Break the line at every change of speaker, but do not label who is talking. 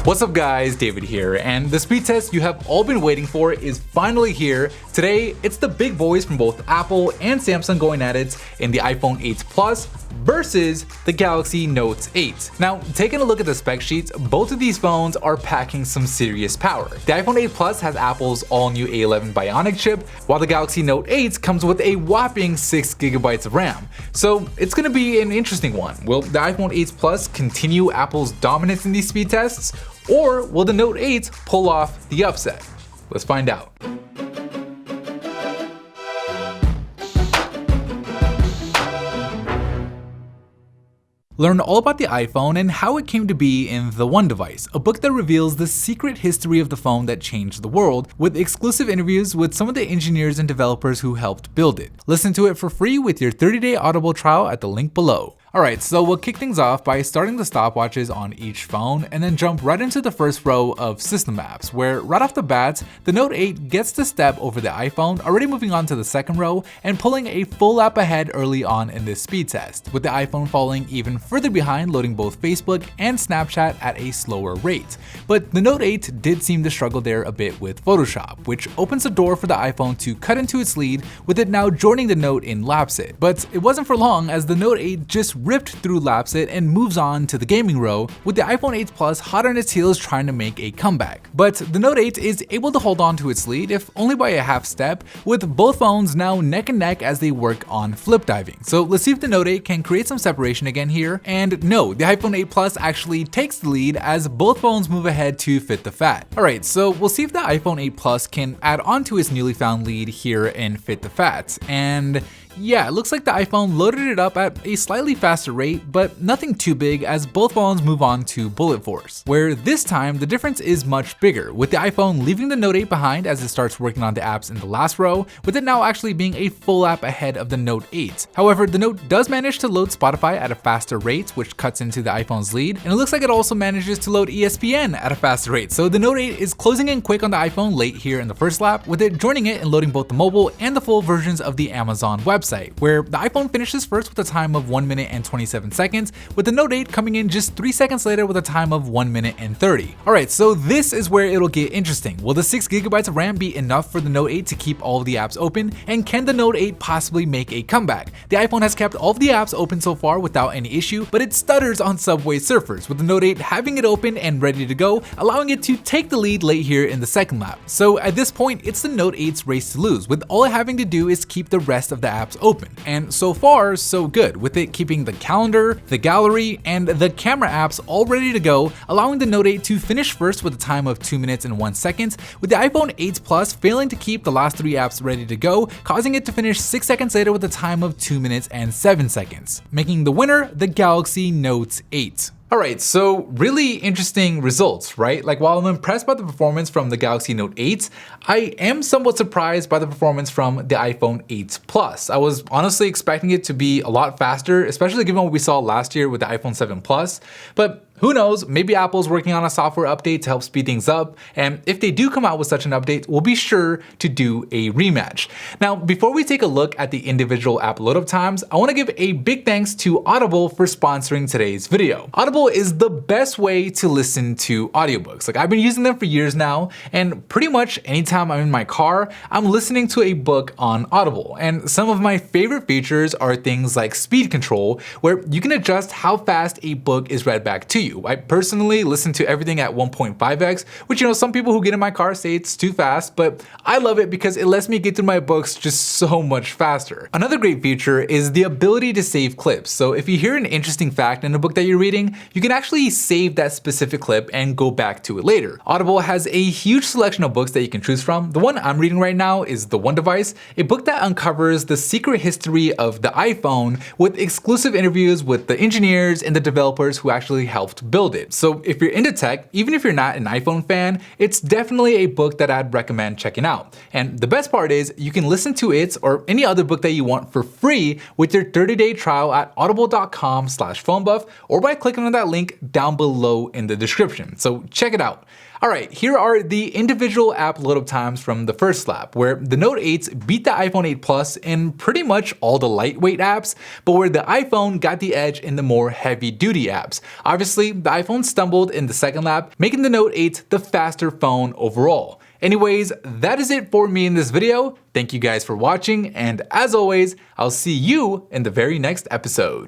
What's up guys, David here, and the speed test you have all been waiting for is finally here. Today, it's the big boys from both Apple and Samsung going at it in the iPhone 8 Plus versus the Galaxy Note 8. Now, taking a look at the spec sheets, both of these phones are packing some serious power. The iPhone 8 Plus has Apple's all-new A11 Bionic chip, while the Galaxy Note 8 comes with a whopping 6GB of RAM. So it's gonna be an interesting one. Will the iPhone 8 Plus continue Apple's dominance in these speed tests? Or will the Note 8 pull off the upset? Let's find out. Learn all about the iPhone and how it came to be in The One Device, a book that reveals the secret history of the phone that changed the world, with exclusive interviews with some of the engineers and developers who helped build it. Listen to it for free with your 30-day Audible trial at the link below. Alright, so we'll kick things off by starting the stopwatches on each phone and then jump right into the first row of system apps, where right off the bat, the Note 8 gets the step over the iPhone, already moving on to the second row and pulling a full app ahead early on in this speed test, with the iPhone falling even further behind, loading both Facebook and Snapchat at a slower rate. But the Note 8 did seem to struggle there a bit with Photoshop, which opens the door for the iPhone to cut into its lead, with it now joining the Note in Lapsit. But it wasn't for long, as the Note 8 just ripped through Lapsit and moves on to the gaming row, with the iPhone 8 Plus hot on its heels trying to make a comeback. But the Note 8 is able to hold on to its lead, if only by a half step, with both phones now neck and neck as they work on flip diving. So let's see if the Note 8 can create some separation again here, and no, the iPhone 8 Plus actually takes the lead as both phones move ahead to fit the fat. Alright, so we'll see if the iPhone 8 Plus can add on to its newly found lead here and fit the fat, and yeah, it looks like the iPhone loaded it up at a slightly faster rate, but nothing too big as both phones move on to Bullet Force, where this time the difference is much bigger, with the iPhone leaving the Note 8 behind as it starts working on the apps in the last row, with it now actually being a full app ahead of the Note 8. However, the Note does manage to load Spotify at a faster rate, which cuts into the iPhone's lead, and it looks like it also manages to load ESPN at a faster rate, so the Note 8 is closing in quick on the iPhone late here in the first lap, with it joining it and loading both the mobile and the full versions of the Amazon website, where the iPhone finishes first with a time of 1 minute and 27 seconds, with the Note 8 coming in just 3 seconds later with a time of 1 minute and 30. Alright, so this is where it'll get interesting. Will the 6GB of RAM be enough for the Note 8 to keep all of the apps open, and can the Note 8 possibly make a comeback? The iPhone has kept all of the apps open so far without any issue, but it stutters on Subway Surfers, with the Note 8 having it open and ready to go, allowing it to take the lead late here in the second lap. So at this point, it's the Note 8's race to lose, with all it having to do is keep the rest of the apps open. And so far, so good, with it keeping the calendar, the gallery, and the camera apps all ready to go, allowing the Note 8 to finish first with a time of 2 minutes and 1 second, with the iPhone 8 Plus failing to keep the last 3 apps ready to go, causing it to finish 6 seconds later with a time of 2 minutes and 7 seconds, making the winner the Galaxy Note 8. Alright, so really interesting results, right? Like, while I'm impressed by the performance from the Galaxy Note 8, I am somewhat surprised by the performance from the iPhone 8 Plus. I was honestly expecting it to be a lot faster, especially given what we saw last year with the iPhone 7 Plus, but who knows, maybe Apple's working on a software update to help speed things up, and if they do come out with such an update, we'll be sure to do a rematch. Now, before we take a look at the individual app load up times, I want to give a big thanks to Audible for sponsoring today's video. Audible is the best way to listen to audiobooks. Like, I've been using them for years now, and pretty much anytime I'm in my car, I'm listening to a book on Audible. And some of my favorite features are things like speed control, where you can adjust how fast a book is read back to you. I personally listen to everything at 1.5x, which, you know, some people who get in my car say it's too fast, but I love it because it lets me get through my books just so much faster. Another great feature is the ability to save clips. So if you hear an interesting fact in a book that you're reading, you can actually save that specific clip and go back to it later. Audible has a huge selection of books that you can choose from. The one I'm reading right now is The One Device, a book that uncovers the secret history of the iPhone with exclusive interviews with the engineers and the developers who actually helped build it. So if you're into tech, even if you're not an iPhone fan, it's definitely a book that I'd recommend checking out. And the best part is you can listen to it or any other book that you want for free with your 30-day trial at audible.com/phonebuff or by clicking on that link down below in the description. So check it out. Alright, here are the individual app load-up times from the first lap, where the Note 8s beat the iPhone 8 Plus in pretty much all the lightweight apps, but where the iPhone got the edge in the more heavy-duty apps. Obviously, the iPhone stumbled in the second lap, making the Note 8 the faster phone overall. Anyways, that is it for me in this video. Thank you guys for watching, and as always, I'll see you in the very next episode.